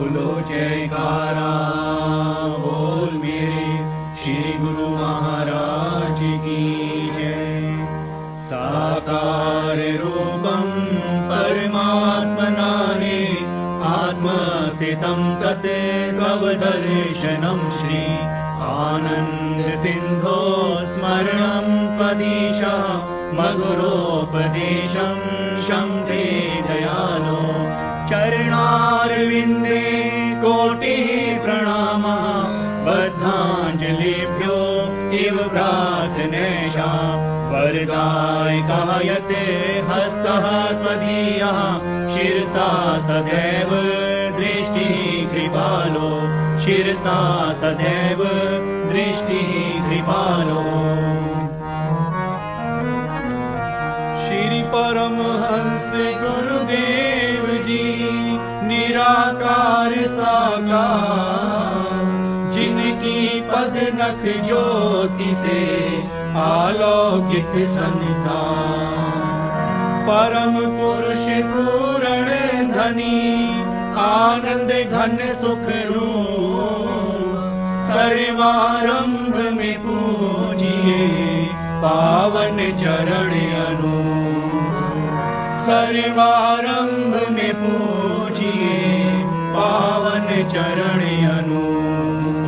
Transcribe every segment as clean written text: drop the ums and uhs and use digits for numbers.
बोलो जयकारा बोल मेरे श्री गुरु महाराज की जय। साकार रूपं परमात्मना हि आत्मस्थितं तत् तव दर्शनं श्री आनंद सिंधो स्मरणं त्वदीशा मधुरोपदेशं शम्भे दयालो चरणारविन्दे कोटिः प्रणामः बद्धाञ्जलिभ्यो इव प्रार्थनेशा वरदायकायते हस्तः त्वदीयः शिरसा सदैव दृष्टिः कृपालो शिरसा सदैव दृष्टिः कृपालो। श्री परमहंस गुरुदेव जी निराकार साकार जिनकी पद नख ज्योति से आलोकित संसार परम पुरुष पूर्ण धनी आनंद घन सुख रूप सर्वारंभ में पूजिए पावन चरण अनूप सर्वारंभ में पूजिए पावन चरण अनूप।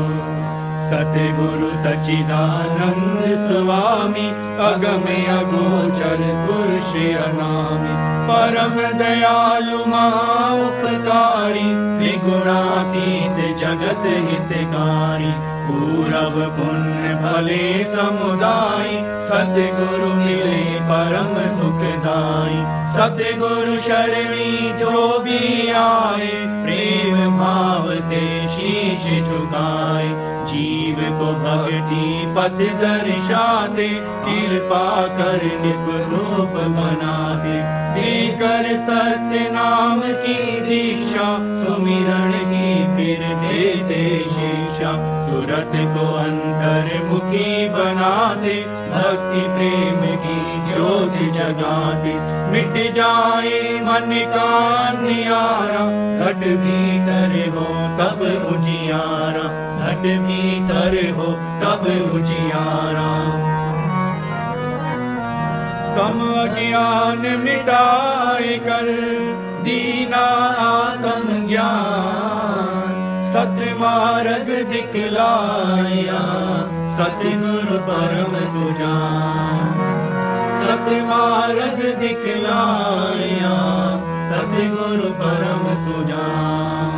सतगुरु सच्चिदानंद स्वामी अगम्य अगोचर पुरुष अनामि परम दयालु महाउपकारी त्रिगुणातीत जगत हितकारी पूरब पुण्य भले समुदाय सतगुरु मिले परम सुखदाई। सतगुरु शरणी जो भी आए प्रेम भाव से शीश झुकाए जीव को भक्ति पथ दर्शाते कृपा कर सुख रूप बना दे देकर सत्य नाम की दीक्षा सुमिरण की फिर दे दे शिक्षा सुरत को अंतर्मुखी बना दे भक्ति प्रेम की ज्योत जगा दे मिट जाए मन का अंधियारा घट भीतर हो तब उजियारा घट भीतर हो तब उजियारा। तम अज्ञान मिटाए कर दीना आत्म ज्ञान सतमार्ग दिखलाया सतगुरु परम सुजान सतमार्ग दिखलाया सतगुरु परम सुजान।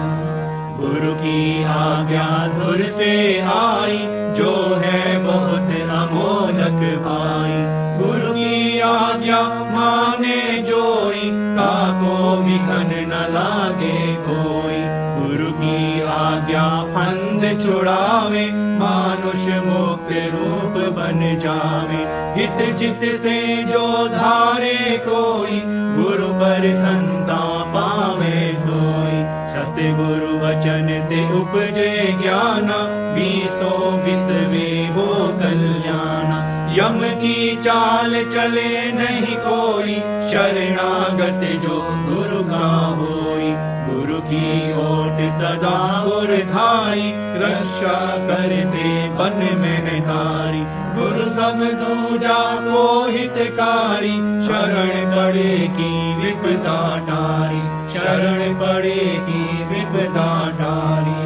गुरु की आज्ञा धुर से आई जो है बहुत अमोलक भाई गुरु की आज्ञा माने जोई ताको विघन न लागे कोई गुरु की आज्ञा फंद छुड़ावे मानुष मुक्त रूप बन जावे हित चित से जो धारे कोई गुरु पर संता पावे सोई सतगुरु वचन से उपजे ज्ञान बीसों बिसवे हो कल्याण यम की चाल चले नहीं कोई शरणागत जो गुरु का होई गुरु की ओट सदा उरधारी रक्षा करते बन महतारी गुरु सब दूजा को हितकारी शरण पड़े की विपदा टारी शरण पड़े की विपदा टारी।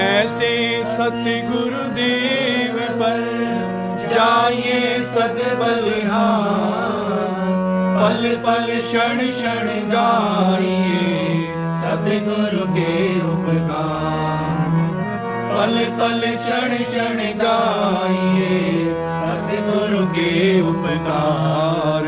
ऐसे सतगुरु देव पर जाइए सद्बलिहार पल पल क्षण क्षण गाइए सतगुरु के उपकार पल पल क्षण क्षण गाइए सतगुरु के उपकार।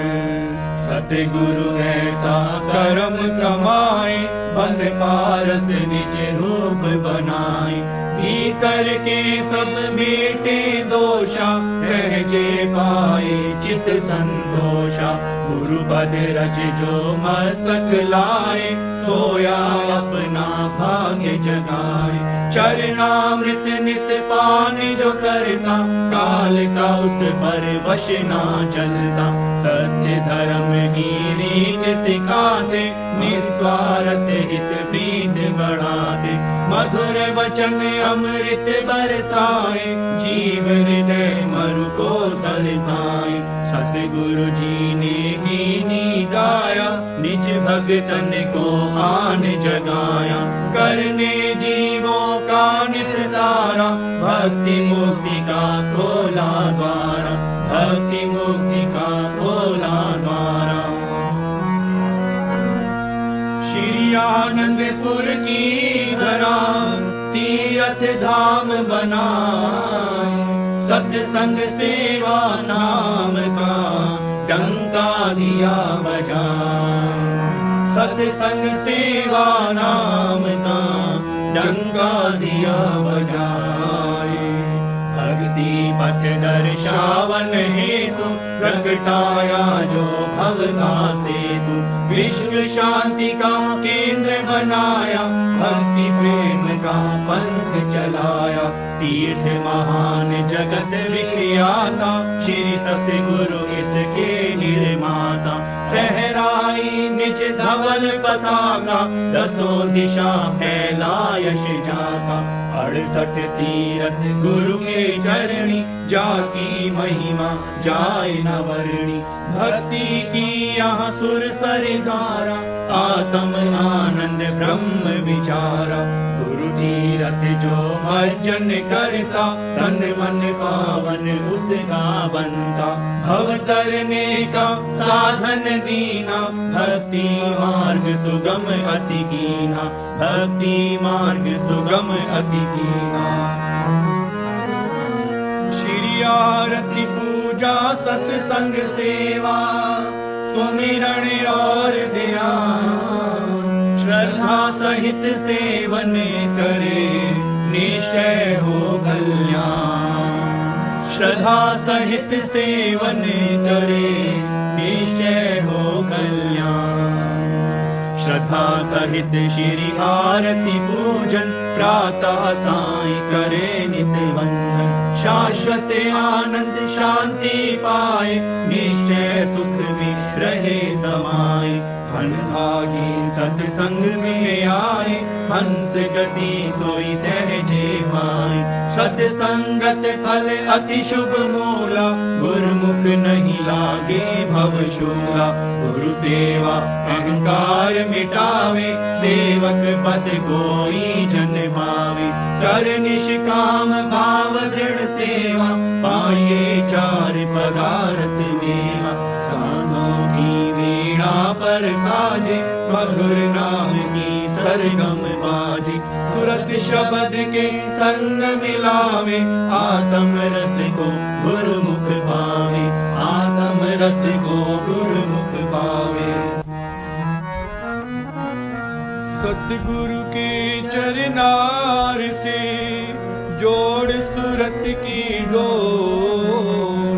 सतगुरु ऐसा कर्म कमाए बन पारस निज रूप बनाए भीतर के सब मेटे दोषा सहजे पाए चित संतोषा गुरु पद रज जो मस्तक लाए सोया अपना भाग्य जगाए चरणामृत नित पान जो करता काल का उस पर वश ना चलता सत्य धर्म की रीत सिखाते निस्वार्थ हित प्रीत बढ़ाते, मधुर वचन अमृत बरसाए, जीव हृदय मरु को सरसाए। सतगुरु जी ने कीनी गाया, निज भगतन को आन जगाया, करने जीवों का निस्तारा, भक्ति मुक्ति का खोला द्वारा, भक्ति मुक्ति का खोला द्वारा। श्री आनंदपुर की धरा तीर्थ धाम बनाए, सत्संग सेवा नाम का डंका दिया बजाए, सत्संग सेवा नाम का डंका दिया बजाए। भक्ति पथ दर्शावन हेतु प्रगटाया जो भव का सेतु, विश्व शांति का केंद्र बनाया, भक्ति प्रेम का पंथ चलाया। तीर्थ महान जगत विख्याता, श्री सतगुरु इसके निर्माता। फहराई निज धवल पताका, दसों दिशा फैला यश जाका। 68 तीरथ गुरु के चरणी, जाकी महिमा जाए न वर्णी। भक्ति की यहाँ सुर सर धारा, आत्म आनंद ब्रह्म विचारा। गुरु तीरथ जो भजन करता, तन मन पावन उसका बनता। भव तरने का साधन दीना, भक्ति मार्ग सुगम अति कीना, भक्ति मार्ग सुगम अति कीना। श्री आरती पूजा सत्संग सेवा, सुमिरण और ध्यान, श्रद्धा सहित सेवन करे, निश्चय हो कल्याण। श्रद्धा सहित सेवन करे, निश्चय हो कल्याण। श्रद्धा सहित श्री आरती पूजन, प्रातः साय करे नित वंदन। शाश्वत आनंद शांति पाए, निश्चय सुख में रहे समाये। हन भागी सत्संग में आए, हंस गति सोई सहजे पाए। सत्संगत फल अति शुभ मूला, गुरुमुख नहीं लागे भवशूला। गुरु सेवा अहंकार मिटावे, सेवक पद कोई जन पावे। कर निष्काम भाव दृढ़ सेवा, पाइये चार पदार्थ मेवा। सांसों की वीणा पर साजे, मधुर नाम की सरगम बाजे। सुरत शब्द के संग मिलावे, आत्म रस को गुरुमुख पावे। आत्म रस को गुरुमुख पावे। सतगुरु के चरनार से जोड़ सुरत की डोर,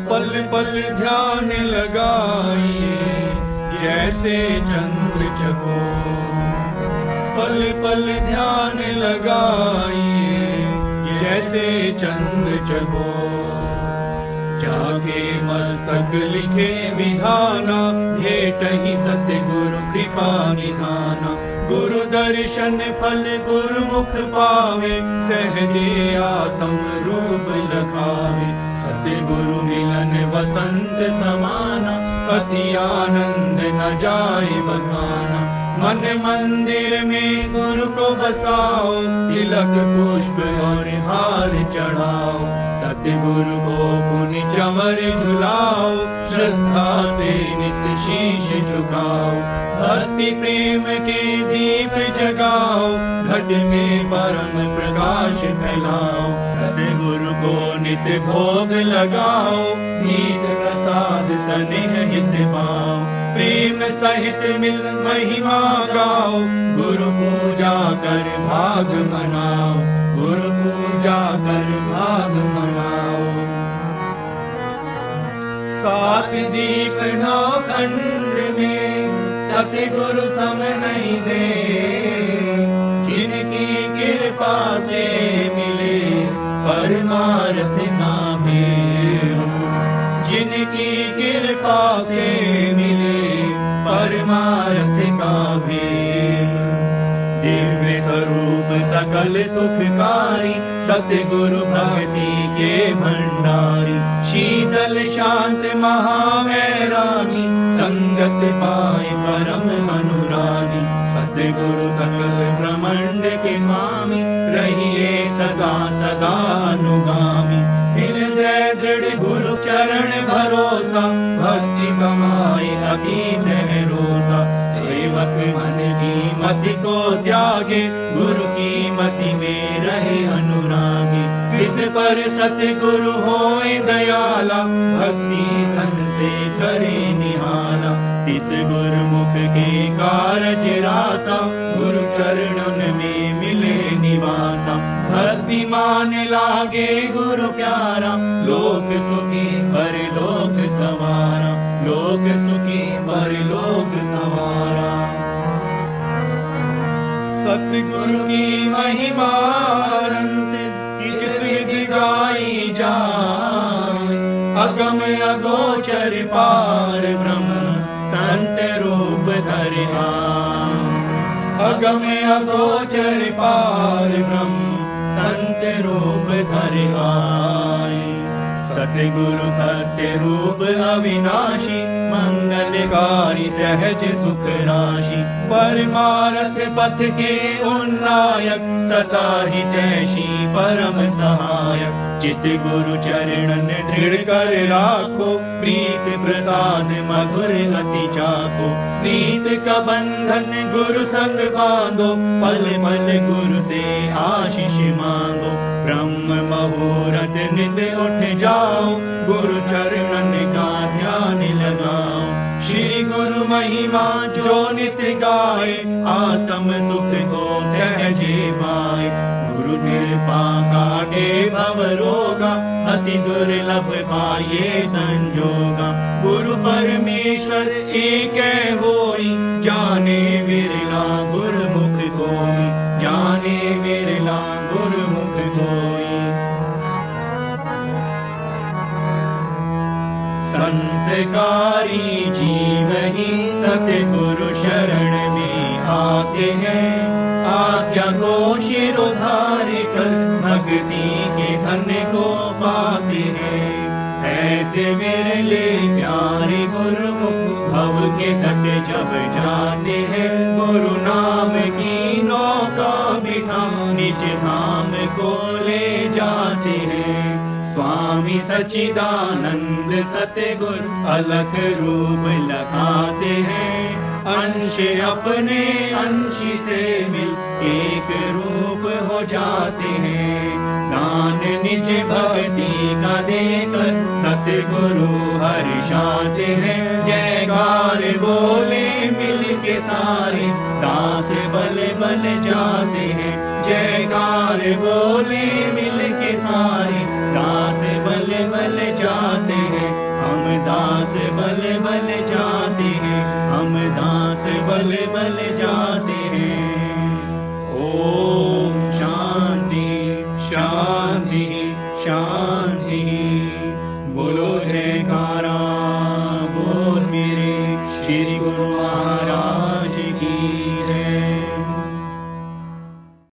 पल पल ध्यान लगाइए जैसे चंद्र चकोर। पल पल ध्यान लगाइए जैसे चंद्र चकोर। जाके मस्तक लिखे विधाना, भेट ही सतगुरु कृपा निधाना। गुरु दर्शन फल गुरुमुख पावे, सहजे आत्म रूप लखावे। सतगुरु मिलन वसंत समाना, अति आनंद न जाए बखाना। मन मंदिर में गुरु को बसाओ, तिलक पुष्प और हार चढ़ाओ। सतगुरु को पुनि चंवर झुलाओ, श्रद्धा से नित शीश झुकाओ। भक्ति प्रेम के दीप जगाओ, घट में परम प्रकाश फैलाओ। सतगुरु को नित भोग लगाओ, सीत प्रसाद स्नेह हित पाओ। प्रेम सहित मिल महिमा गाओ, गुरु पूजा कर भाग मनाओ। गुरु पूजा कर भाग मनाओ। 7 दीप 9 खंड में सतगुरु सम नहीं दे। जिनकी कृपा से मिले परमार्थ का भेद, जिनकी की कृपा से मिले परमार्थ का भेद। दिव्य स्वरूप सकल सुखकारी, सतगुरु भक्ति के भंडारी। शीतल शांत महावैरागी, संगत पाए परम अनुरागी। सतगुरु सकल ब्रह्मांड के स्वामी, रहिए सदा सदा अनुगामी। हृदय दृढ़ गुरु चरण भरोसा, भक्ति कमाए अति सहरोसा। सेवक मन की मति को त्यागे, गुरु की मति में रहे अनुरागी। किस पर सतगुरु होए दयाला, भक्ति धन से करे निहाला। तिस गुरुमुख के कारज रासा, गुरु चरणन में मिले निवासा। भक्ति मान लागे गुरु प्यारा, लोक सुखी परलोक सवारा। लोक सुखी परलोक सवारा। सतगुरु की महिमा किस विधि गाई जाए। अगम अगोचर पार ब्रह्म, संत रूप धर आए। अगम अगोचर पार ब्रह्म, संत रूप धर आए। सतगुरु सत्य रूप अविनाशी, मंगलकारी सहज सुख राशि। परमार्थ पथ के उन्नायक, सदा हितैषी परम सहायक। चित गुरु चरणन दृढ़ कर राखो, प्रीत प्रसाद मधुर अति चाखो। प्रीत का बंधन गुरु संग बांधो, पल पल गुरु से आशीष मांगो। ब्रह्म मुहूर्त नित उठ जाओ, गुरु चरणन का ध्यान लगाओ। श्री गुरु महिमा जो नित गाए, आत्म सुख को सहजे पाए। गुरु कृपा काटे भव रोगा, अति दुर्लभ पाए संजोगा। गुरु परमेश्वर एक होई, जाने विरला गुरुमुख कोई। जाने विरला गुरुमुख कोई। संस्कारी जीव ही सतगुरु शरण में आते हैं। आज्ञा को शिरोधार कर, भक्ति के धन को पाते हैं। ऐसे विरले प्यारे गुरुमुख, भव के तट जब जाते हैं। गुरु नाम की नौका बिठा, निज धाम को ले जाते हैं। स्वामी सच्चिदानंद सतगुरु, अलख रूप लखाते हैं। अंश अपने अंश से मिल, एक रूप हो जाते हैं। दान निज भक्ति का देकर, सतगुरु हर्षाते हैं। जयकार बोले मिल के सारे, दास बल बल जाते हैं। जयकार बोले मिल के सारे, दास बल बल जाते हैं। हम दास बल बल जाते हैं। हम दास बल बल जाते